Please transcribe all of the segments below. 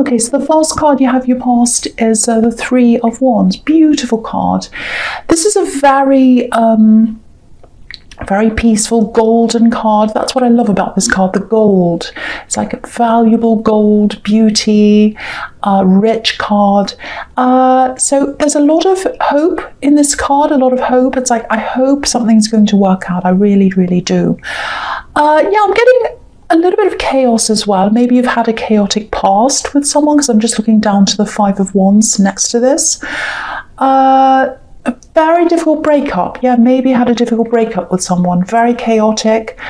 Okay, so the first card you have your past is the Three of Wands. Beautiful card. This is a very very peaceful golden card. That's what I love about this card, the gold. It's like a valuable gold, beauty, rich card. So there's a lot of hope in this card, a lot of hope. It's like, I hope something's going to work out. I really, really do. Yeah, I'm getting a little bit of chaos as well. Maybe you've had a chaotic past with someone, because I'm just looking down to the Five of Wands next to this. A very difficult breakup. Yeah, maybe you had a difficult breakup with someone. Very chaotic.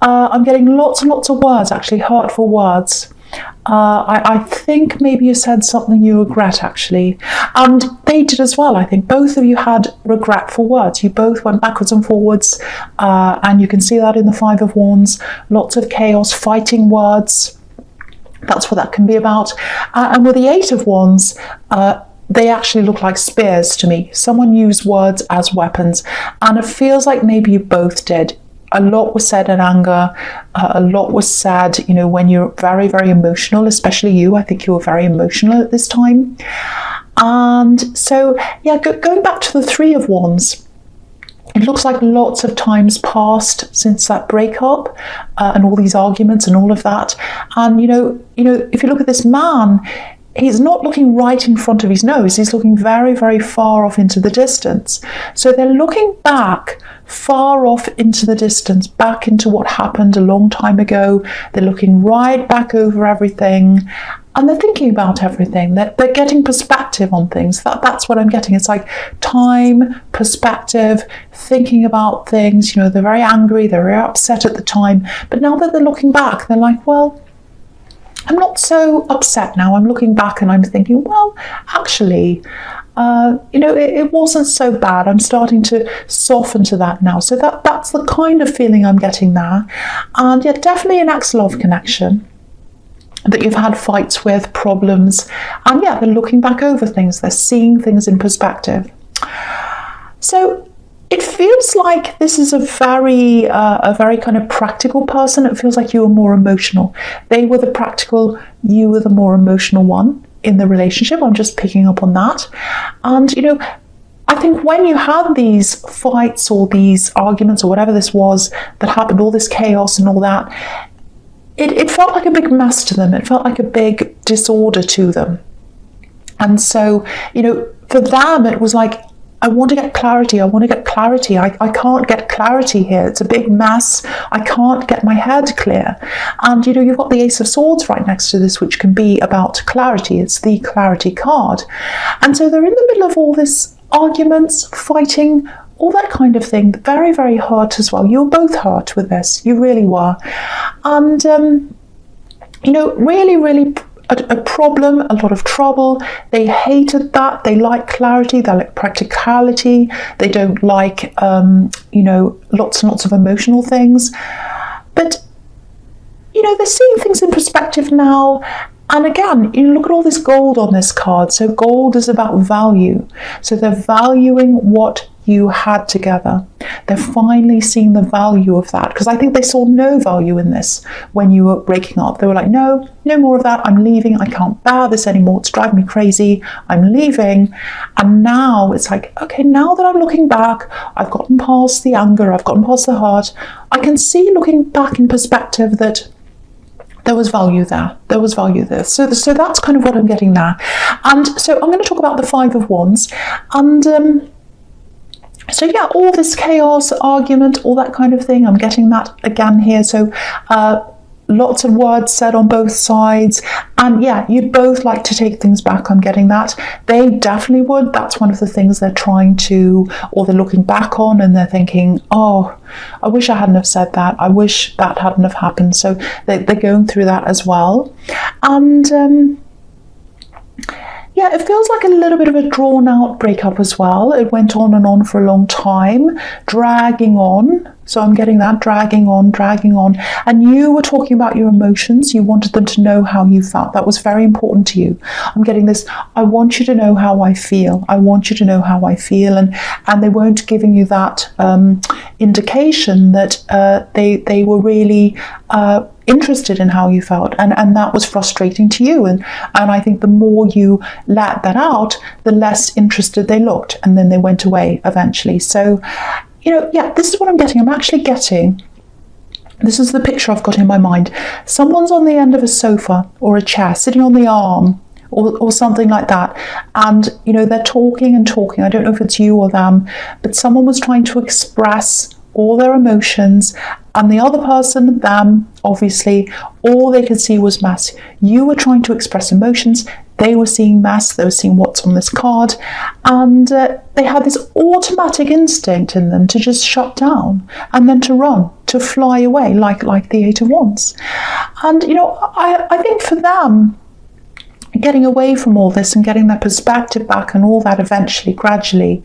I'm getting lots and lots of words, actually, hurtful words. I think maybe you said something you regret, actually. And they did as well, I think. Both of you had regretful words. You both went backwards and forwards. And you can see that in the Five of Wands. Lots of chaos, fighting words. That's what that can be about. And with the Eight of Wands, they actually look like spears to me. Someone used words as weapons, and it feels like maybe you both did. A lot was said in anger. A lot was said, you know, when you're very, very emotional, especially you. I think you were very emotional at this time. And so, yeah, going back to the Three of Wands, it looks like lots of times passed since that breakup, and all these arguments and all of that. And, you know, if you look at this man, he's not looking right in front of his nose. He's looking very, very far off into the distance. So they're looking back far off into the distance, back into what happened a long time ago. They're looking right back over everything, and they're thinking about everything. They're getting perspective on things. That's what I'm getting. It's like time, perspective, thinking about things. You know, they're very angry, they're very upset at the time. But now that they're looking back, they're like, well, I'm not so upset now. I'm looking back and I'm thinking, well, actually, you know, it wasn't so bad. I'm starting to soften to that now. So that's the kind of feeling I'm getting there. And yeah, definitely an ex-love connection that you've had fights with, problems. And yeah, they're looking back over things. They're seeing things in perspective. So it feels like this is a very kind of practical person. It feels like you were more emotional. They were the practical, you were the more emotional one in the relationship. I'm just picking up on that. And, you know, I think when you had these fights or these arguments or whatever this was that happened, all this chaos and all that, it felt like a big mess to them. It felt like a big disorder to them. And so, you know, for them, it was like, I want to get clarity. I want to get clarity. I can't get clarity here. It's a big mess. I can't get my head clear. And, you know, you've got the Ace of Swords right next to this, which can be about clarity. It's the clarity card. And so they're in the middle of all this arguments, fighting, all that kind of thing. Very, very hurt as well. You were both hurt with this. You really were. And, you know, really, really a problem, a lot of trouble. They hated that. They like clarity. They like practicality. They don't like, you know, lots and lots of emotional things. But, you know, they're seeing things in perspective now. And again, you look at all this gold on this card. So gold is about value. So they're valuing what you had together. They're finally seeing the value of that, because I think they saw no value in this when you were breaking up. They were like, no more of that. I'm leaving. I can't bear this anymore. It's driving me crazy. I'm leaving. And now it's like, okay, now that I'm looking back, I've gotten past the anger, I've gotten past the hurt. I can see, looking back in perspective, that there was value there. There was value there. So that's kind of what I'm getting there. And so I'm going to talk about the Five of Wands. And so yeah, all this chaos, argument, all that kind of thing, I'm getting that again here. So lots of words said on both sides. And yeah, you'd both like to take things back. I'm getting that. They definitely would. That's one of the things they're trying to, or they're looking back on and they're thinking, oh, I wish I hadn't have said that. I wish that hadn't have happened. So they're going through that as well. And yeah, it feels like a little bit of a drawn out breakup as well. It went on for a long time, dragging on. So I'm getting that, dragging on. And you were talking about your emotions. You wanted them to know how you felt. That was very important to you. I'm getting this, I want you to know how I feel. I want you to know how I feel. And they weren't giving you that indication that they were really interested in how you felt, and that was frustrating to you, and I think the more you let that out, the less interested they looked, and then they went away eventually. So, yeah, this is what I'm getting. I'm actually getting, this is the picture I've got in my mind. Someone's on the end of a sofa or a chair, sitting on the arm or something like that, and they're talking and talking. I don't know if it's you or them, but someone was trying to express all their emotions, and the other person, them, obviously, all they could see was mess. You were trying to express emotions, they were seeing mess, they were seeing what's on this card, and they had this automatic instinct in them to just shut down and then to run, to fly away, like the Eight of Wands. And I think for them, getting away from all this and getting their perspective back and all that eventually, gradually,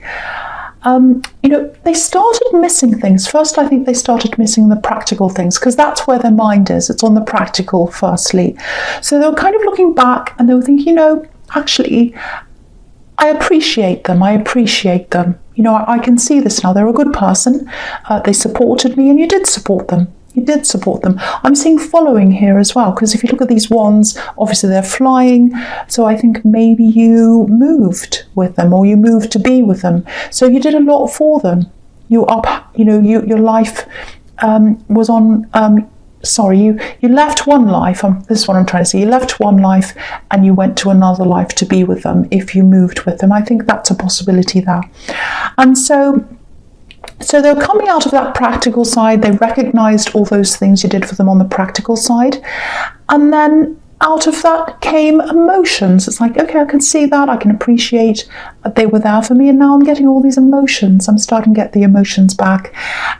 they started missing things. First, I think they started missing the practical things, because that's where their mind is. It's on the practical, firstly. So they were kind of looking back and they were thinking, actually, I appreciate them. I can see this now. They're a good person. They supported me, and you did support them. I'm seeing following here as well, because if you look at these wands, obviously they're flying. So I think maybe you moved with them, or you moved to be with them. So you did a lot for them. Your life was on. You left one life. This is what I'm trying to say. You left one life and you went to another life to be with them. If you moved with them, I think that's a possibility there. And so they're coming out of that practical side. They recognized all those things you did for them on the practical side. And then out of that came emotions. It's like, okay, I can see that. I can appreciate that they were there for me. And now I'm getting all these emotions. I'm starting to get the emotions back.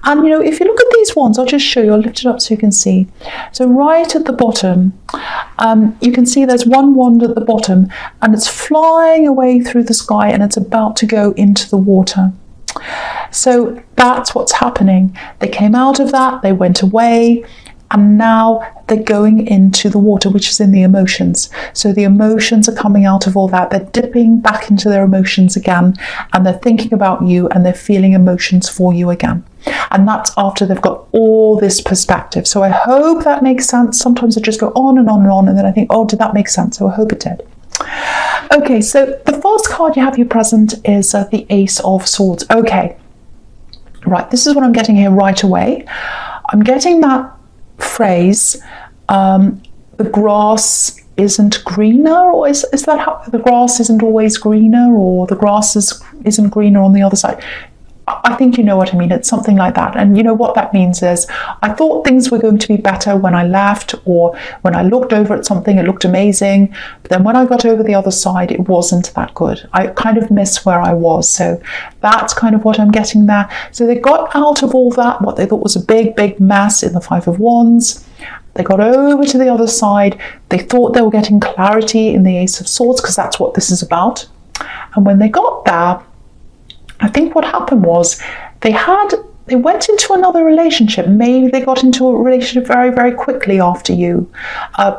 And, if you look at these ones, I'll just show you. I'll lift it up so you can see. So right at the bottom, you can see there's one wand at the bottom, and it's flying away through the sky, and it's about to go into the water. So that's what's happening. They came out of that, they went away, and now they're going into the water, which is in the emotions. So the emotions are coming out of all that. They're dipping back into their emotions again, and they're thinking about you, and they're feeling emotions for you again. And that's after they've got all this perspective. So I hope that makes sense. Sometimes I just go on and on and on, and then I think, oh, did that make sense? So I hope it did. Okay, so the first card you have here present is the Ace of Swords. Okay, right, this is what I'm getting here right away. I'm getting that phrase, the grass isn't greener, or is that how the grass isn't always greener, or the grass isn't greener on the other side? I think you know what I mean. It's something like that. And what that means is, I thought things were going to be better when I left, or when I looked over at something, it looked amazing. But then when I got over the other side, it wasn't that good. I kind of miss where I was. So that's kind of what I'm getting there. So they got out of all that, what they thought was a big, big mess in the Five of Wands. They got over to the other side. They thought they were getting clarity in the Ace of Swords, because that's what this is about. And when they got there, I think what happened was they went into another relationship. Maybe they got into a relationship very, very quickly after you,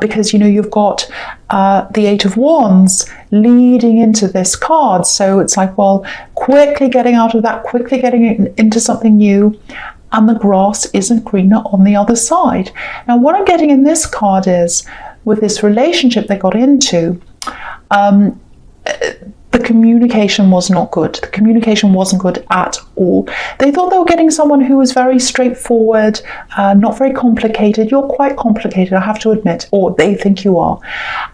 because you've got the Eight of Wands leading into this card. So it's like, well, quickly getting out of that, quickly getting into something new, and the grass isn't greener on the other side. Now, what I'm getting in this card is, with this relationship they got into, the communication was not good. The communication wasn't good at all. They thought they were getting someone who was very straightforward, not very complicated. You're quite complicated, I have to admit, or they think you are.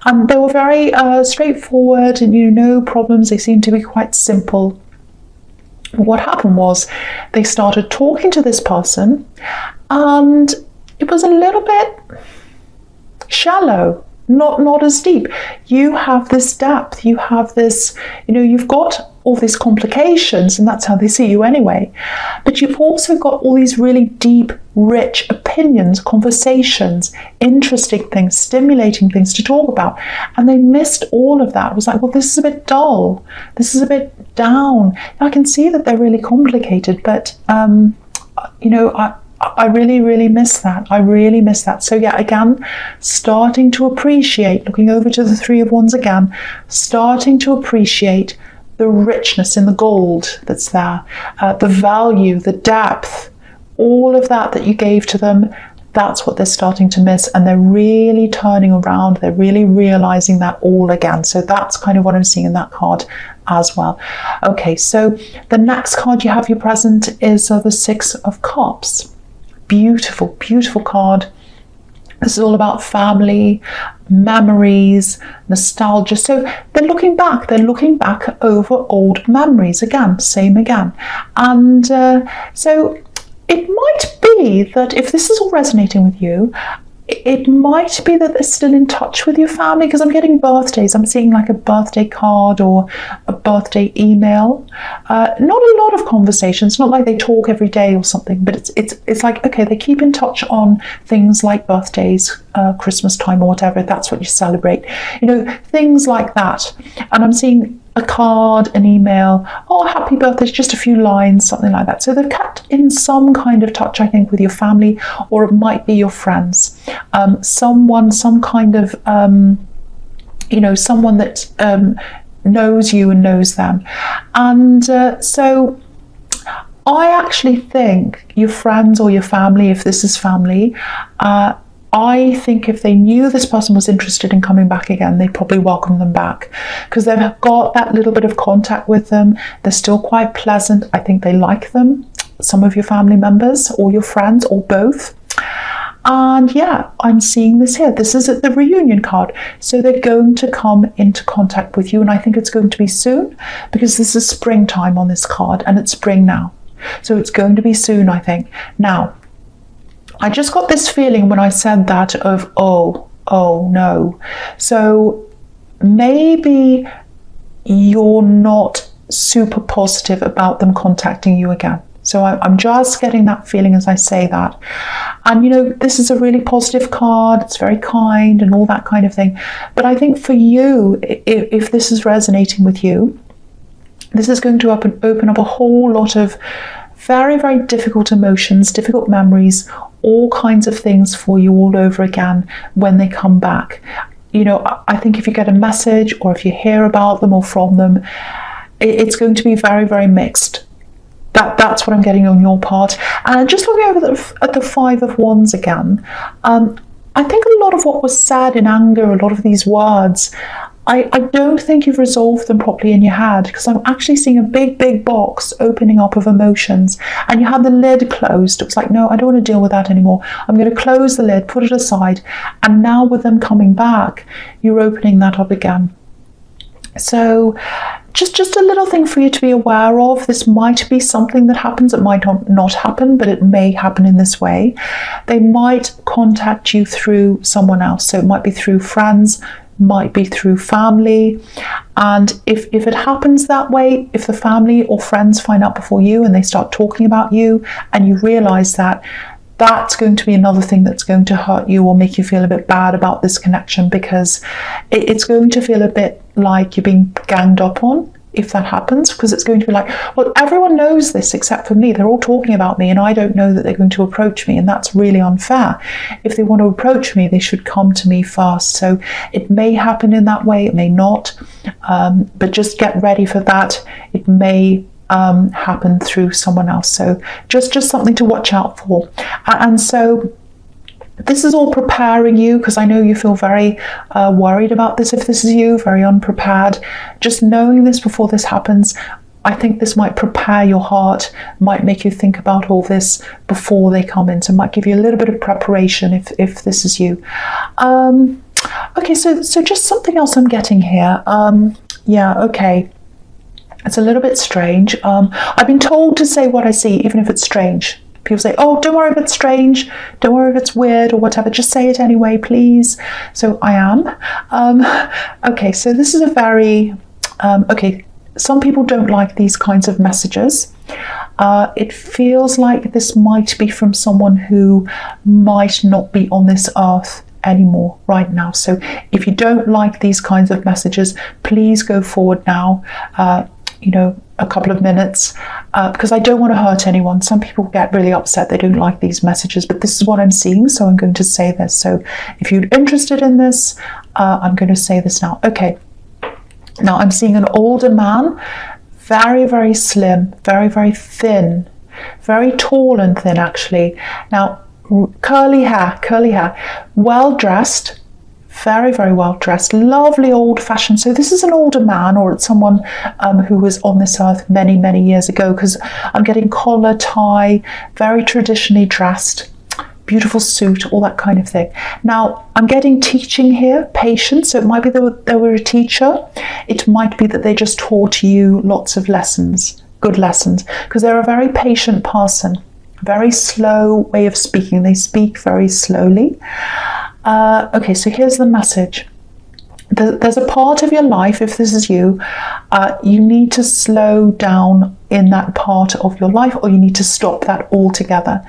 And they were very straightforward, and no problems. They seemed to be quite simple. What happened was, they started talking to this person, and it was a little bit shallow. Not as deep. You have this depth, you have this, you've got all these complications, and that's how they see you anyway. But you've also got all these really deep, rich opinions, conversations, interesting things, stimulating things to talk about. And they missed all of that. It was like, well, this is a bit dull. This is a bit down. I can see that they're really complicated, but, I really, really miss that. I really miss that. So yeah, again, starting to appreciate, looking over to the Three of Wands again, starting to appreciate the richness in the gold that's there, the value, the depth, all of that you gave to them. That's what they're starting to miss, and they're really turning around. They're really realizing that all again. So that's kind of what I'm seeing in that card as well. Okay, so the next card you have your present is the Six of Cups. Beautiful, beautiful card. This is all about family, memories, nostalgia. So they're looking back over old memories again, same again. And so it might be that if this is all resonating with you, it might be that they're still in touch with your family, because I'm getting birthdays. I'm seeing like a birthday card or a birthday email. Not a lot of conversations, not like they talk every day or something, but it's like, okay, they keep in touch on things like birthdays, Christmas time or whatever, if that's what you celebrate. You know, things like that. And I'm seeing a card, an email, oh, happy birthday, just a few lines, something like that. So they've kept in some kind of touch, I think, with your family, or it might be your friends. Some kind of, someone that knows you and knows them. And so I actually think your friends or your family, if this is family, I think if they knew this person was interested in coming back again, they'd probably welcome them back, because they've got that little bit of contact with them. They're still quite pleasant. I think they like them, some of your family members or your friends or both. And yeah, I'm seeing this here. This is the reunion card. So they're going to come into contact with you, and I think it's going to be soon, because this is springtime on this card, and it's spring now. So it's going to be soon, I think. Now, I just got this feeling when I said that of, oh no. So maybe you're not super positive about them contacting you again. So I'm just getting that feeling as I say that. And this is a really positive card. It's very kind and all that kind of thing. But I think for you, if this is resonating with you, this is going to open up a whole lot of very, very difficult emotions, difficult memories, all kinds of things for you all over again when they come back. I think if you get a message or if you hear about them or from them, it's going to be very, very mixed. That's what I'm getting on your part. And just looking over at the Five of Wands again, I think a lot of what was said in anger, a lot of these words, I don't think you've resolved them properly in your head, because I'm actually seeing a big, big box opening up of emotions, and you had the lid closed. It was like, no, I don't want to deal with that anymore. I'm going to close the lid, put it aside. And now with them coming back, you're opening that up again. So just a little thing for you to be aware of. This might be something that happens. It might not happen, but it may happen in this way. They might contact you through someone else. So it might be through friends, might be through family. And if it happens that way, if the family or friends find out before you and they start talking about you and you realize that, that's going to be another thing that's going to hurt you or make you feel a bit bad about this connection, because it's going to feel a bit like you're being ganged up on if that happens, because it's going to be like, well, everyone knows this except for me. They're all talking about me and I don't know that they're going to approach me, and that's really unfair. If they want to approach me, they should come to me first. So it may happen in that way, it may not, but just get ready for that. It may happen through someone else. So just something to watch out for. And so this is all preparing you, because I know you feel very worried about this if this is you, very unprepared. Just knowing this before this happens, I think this might prepare your heart, might make you think about all this before they come in. So it might give you a little bit of preparation if this is you. Okay, so just something else I'm getting here. Yeah, okay. It's a little bit strange. I've been told to say what I see, even if it's strange. People say, oh, don't worry if it's strange, don't worry if it's weird or whatever, just say it anyway, please. So I am. Okay, so this is a very, okay, some people don't like these kinds of messages. It feels like this might be from someone who might not be on this earth anymore right now. So if you don't like these kinds of messages, please go forward now. A couple of minutes, because I don't want to hurt anyone. Some people get really upset, they don't like these messages, but this is what I'm seeing, so I'm going to say this. So if you're interested in this, I'm going to say this now. Okay, now I'm seeing an older man, very, very slim, very, very thin, very tall and thin actually. Now curly hair, well dressed, very, very well dressed, lovely old fashioned. So this is an older man, or it's someone who was on this earth many, many years ago, because I'm getting collar, tie, very traditionally dressed, beautiful suit, all that kind of thing. Now, I'm getting teaching here, patience. So it might be that they were a teacher. It might be that they just taught you lots of lessons, good lessons, because they're a very patient person, very slow way of speaking. They speak very slowly. Okay, so here's the message. There's a part of your life, if this is you, you need to slow down in that part of your life, or you need to stop that altogether.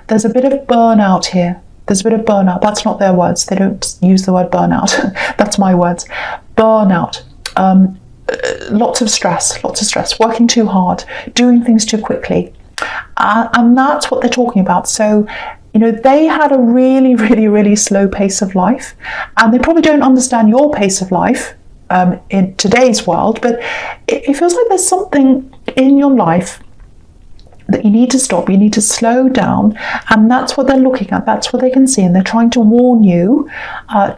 There's a bit of burnout here. There's a bit of burnout. That's not their words. They don't use the word burnout. That's my words. Burnout. Lots of stress, working too hard, doing things too quickly. And that's what they're talking about. So, they had a really, really, really slow pace of life, and they probably don't understand your pace of life in today's world, but it feels like there's something in your life that you need to stop, you need to slow down, and that's what they're looking at, that's what they can see, and they're trying to warn you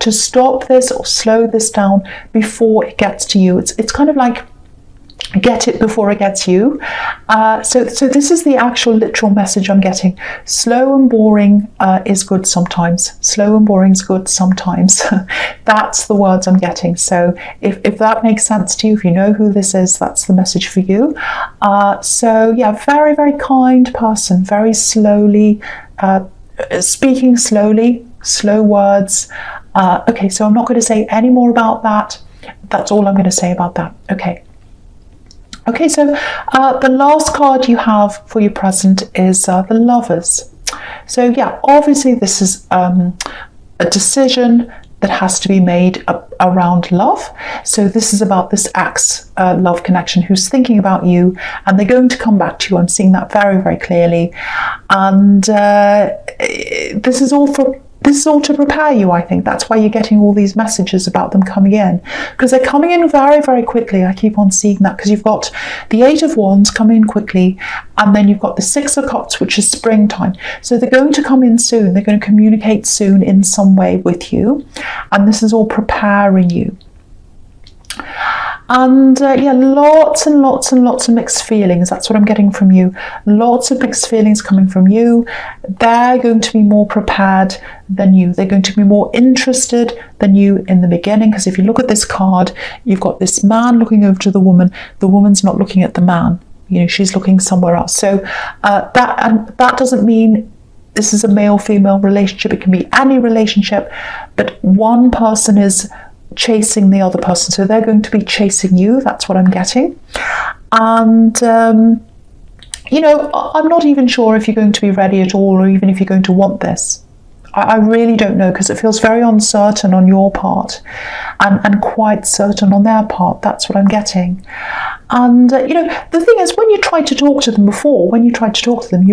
to stop this or slow this down before it gets to you. It's kind of like, get it before it gets you. So this is the actual literal message I'm getting. Slow and boring is good sometimes. Slow and boring is good sometimes. That's the words I'm getting. So if that makes sense to you, if you know who this is, that's the message for you. So yeah, very, very kind person, very slowly, speaking slowly, slow words. Okay, so I'm not going to say any more about that. That's all I'm going to say about that. Okay, so the last card you have for your present is the Lovers. So yeah, obviously this is a decision that has to be made around love. So this is about this ex-love connection who's thinking about you, and they're going to come back to you. I'm seeing that very, very clearly. And this is all to prepare you, I think. That's why you're getting all these messages about them coming in, because they're coming in very, very quickly. I keep on seeing that, because you've got the Eight of Wands coming in quickly, and then you've got the Six of Cups, which is springtime. So they're going to come in soon. They're going to communicate soon in some way with you, and this is all preparing you. And yeah, lots and lots and lots of mixed feelings. That's what I'm getting from you. Lots of mixed feelings coming from you. They're going to be more prepared than you. They're going to be more interested than you in the beginning. Because if you look at this card, you've got this man looking over to the woman. The woman's not looking at the man. She's looking somewhere else. So that doesn't mean this is a male-female relationship. It can be any relationship, but one person is chasing the other person, so they're going to be chasing you. That's what I'm getting. And I'm not even sure if you're going to be ready at all, or even if you're going to want this. I really don't know, because it feels very uncertain on your part, and quite certain on their part. That's what I'm getting. And the thing is, when you tried to talk to them before, you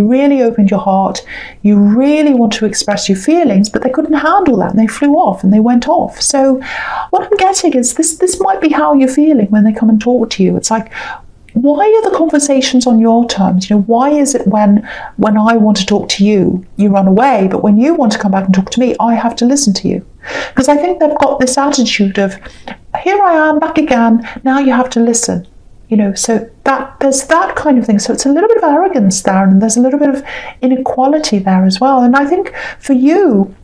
really opened your heart, you really want to express your feelings, but they couldn't handle that, and they flew off and they went off. So what I'm getting is this might be how you're feeling when they come and talk to you. It's like, why are the conversations on your terms? Why is it when I want to talk to you, you run away, but when you want to come back and talk to me, I have to listen to you? Because I think they've got this attitude of, here I am, back again, now you have to listen. So that there's that kind of thing. So it's a little bit of arrogance there, and there's a little bit of inequality there as well. And I think for you,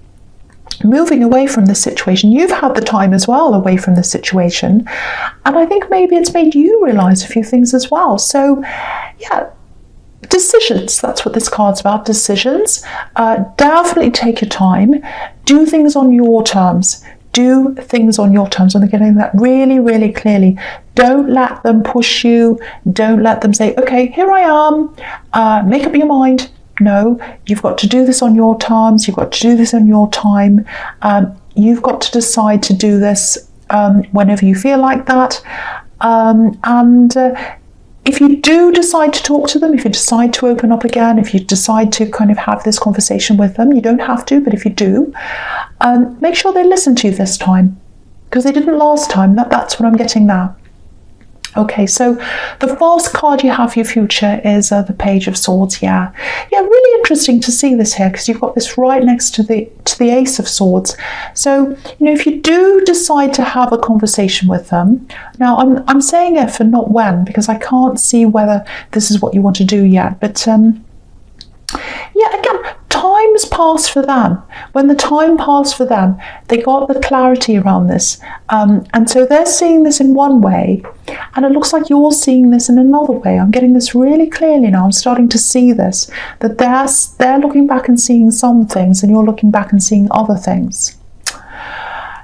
moving away from this situation, you've had the time as well away from the situation, and I think maybe it's made you realize a few things as well. So yeah, decisions, that's what this card's about. Decisions. Definitely take your time, do things on your terms. And they're getting that really, really clearly. Don't let them push you. Don't let them say, okay, here I am, make up your mind. No, you've got to do this on your terms. You've got to do this on your time. You've got to decide to do this whenever you feel like that. If you do decide to talk to them, if you decide to open up again, if you decide to kind of have this conversation with them, you don't have to, but if you do, make sure they listen to you this time, because they didn't last time. That's what I'm getting now. Okay, so the false card you have for your future is the Page of Swords. Yeah, really interesting to see this here because you've got this right next to the Ace of Swords. So, if you do decide to have a conversation with them, now I'm saying if and not when, because I can't see whether this is what you want to do yet, but again, time's passed for them. When the time passed for them, they got the clarity around this. And so they're seeing this in one way, and it looks like you're seeing this in another way. I'm getting this really clearly now. I'm starting to see this, that they're looking back and seeing some things, and you're looking back and seeing other things.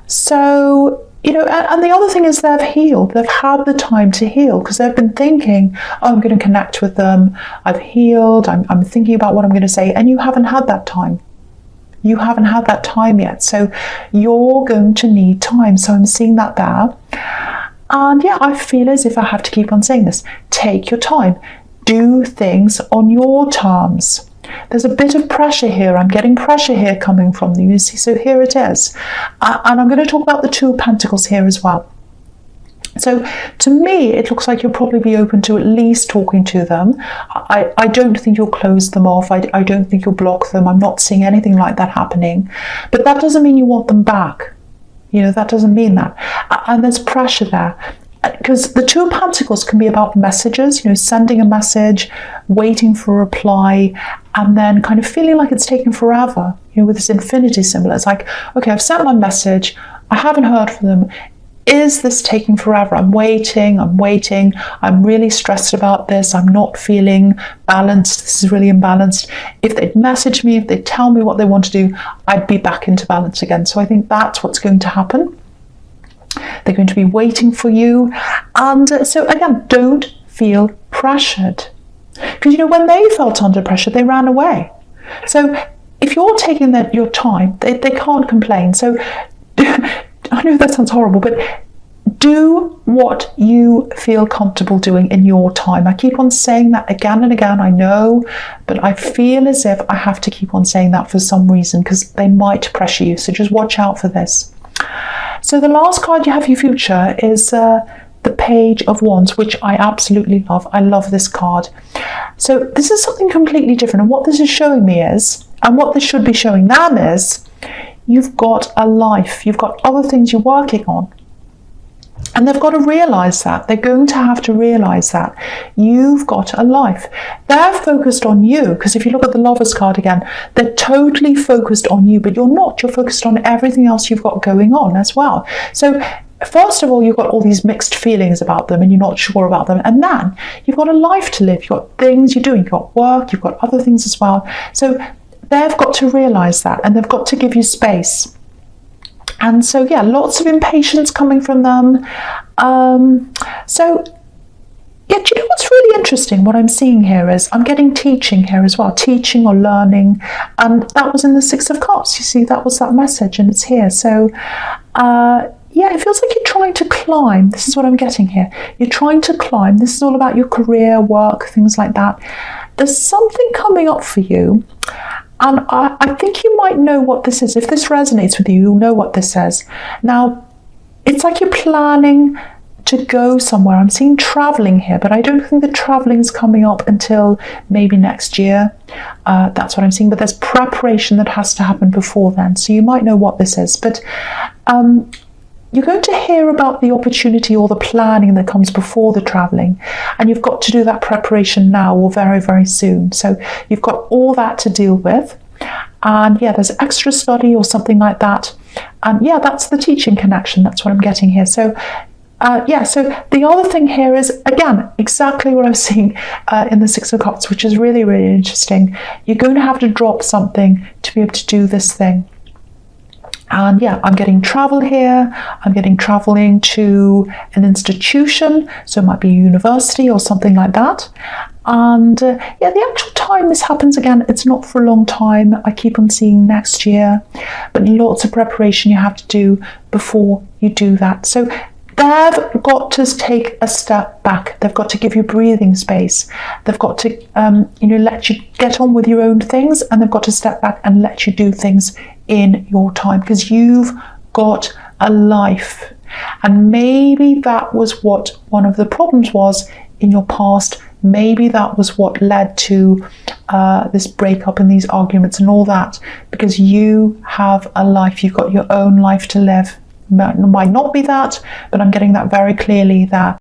So, and the other thing is they've healed. They've had the time to heal because they've been thinking, I'm going to connect with them. I've healed. I'm thinking about what I'm going to say. And you haven't had that time. You haven't had that time yet. So you're going to need time. So I'm seeing that there. And I feel as if I have to keep on saying this. Take your time. Do things on your terms. There's a bit of pressure here. I'm getting pressure here coming from you. You see, so here it is. And I'm going to talk about the Two of Pentacles here as well. So to me, it looks like you'll probably be open to at least talking to them. I don't think you'll close them off. I don't think you'll block them. I'm not seeing anything like that happening. But that doesn't mean you want them back. That doesn't mean that. And there's pressure there. Because the Two of Pentacles can be about messages, sending a message, waiting for a reply, and then kind of feeling like it's taken forever, with this infinity symbol. It's like, okay, I've sent my message, I haven't heard from them. Is this taking forever? I'm waiting, I'm really stressed about this, I'm not feeling balanced, this is really imbalanced. If they'd message me, if they'd tell me what they want to do, I'd be back into balance again. So I think that's what's going to happen. They're going to be waiting for you. And so again, don't feel pressured. Because when they felt under pressure, they ran away. So if you're taking your time, they can't complain. So I know that sounds horrible, but do what you feel comfortable doing in your time. I keep on saying that again and again, I know, but I feel as if I have to keep on saying that for some reason because they might pressure you. So just watch out for this. So the last card you have for your future is the Page of Wands, which I absolutely love. I love this card. So this is something completely different. And what this is showing me is, and what this should be showing them is, you've got a life. You've got other things you're working on. And they've got to realise that. They're going to have to realise that. You've got a life. They're focused on you, because if you look at the Lovers card again, they're totally focused on you, but you're not. You're focused on everything else you've got going on as well. So first of all, you've got all these mixed feelings about them and you're not sure about them. And then you've got a life to live. You've got things you're doing. You've got work. You've got other things as well. So they've got to realise that, and they've got to give you space. And so, lots of impatience coming from them. Do you know what's really interesting? What I'm seeing here is I'm getting teaching here as well, teaching or learning. And that was in the Six of Cups. You see, that was that message, and it's here. So, it feels like you're trying to climb. This is what I'm getting here. You're trying to climb. This is all about your career, work, things like that. There's something coming up for you. And I think you might know what this is. If this resonates with you, you'll know what this says. Now, it's like you're planning to go somewhere. I'm seeing traveling here, but I don't think the traveling is coming up until maybe next year. That's what I'm seeing. But there's preparation that has to happen before then. So you might know what this is. But you're going to hear about the opportunity or the planning that comes before the traveling, and you've got to do that preparation now or very, very soon. So you've got all that to deal with, and there's extra study or something like that. And that's the teaching connection. That's what I'm getting here. So so the other thing here is, again, exactly what I'm seeing in the Six of Cups, which is really, really interesting. You're going to have to drop something to be able to do this thing. And I'm getting travel here. I'm getting traveling to an institution. So it might be a university or something like that. And the actual time this happens, again, it's not for a long time. I keep on seeing next year, but lots of preparation you have to do before you do that. So they've got to take a step back. They've got to give you breathing space. They've got to, let you get on with your own things, and they've got to step back and let you do things in your time, because you've got a life. And maybe that was what one of the problems was in your past maybe that was what led to this breakup and these arguments and all that, because you have a life, you've got your own life to live. Might not be that, but I'm getting that very clearly, that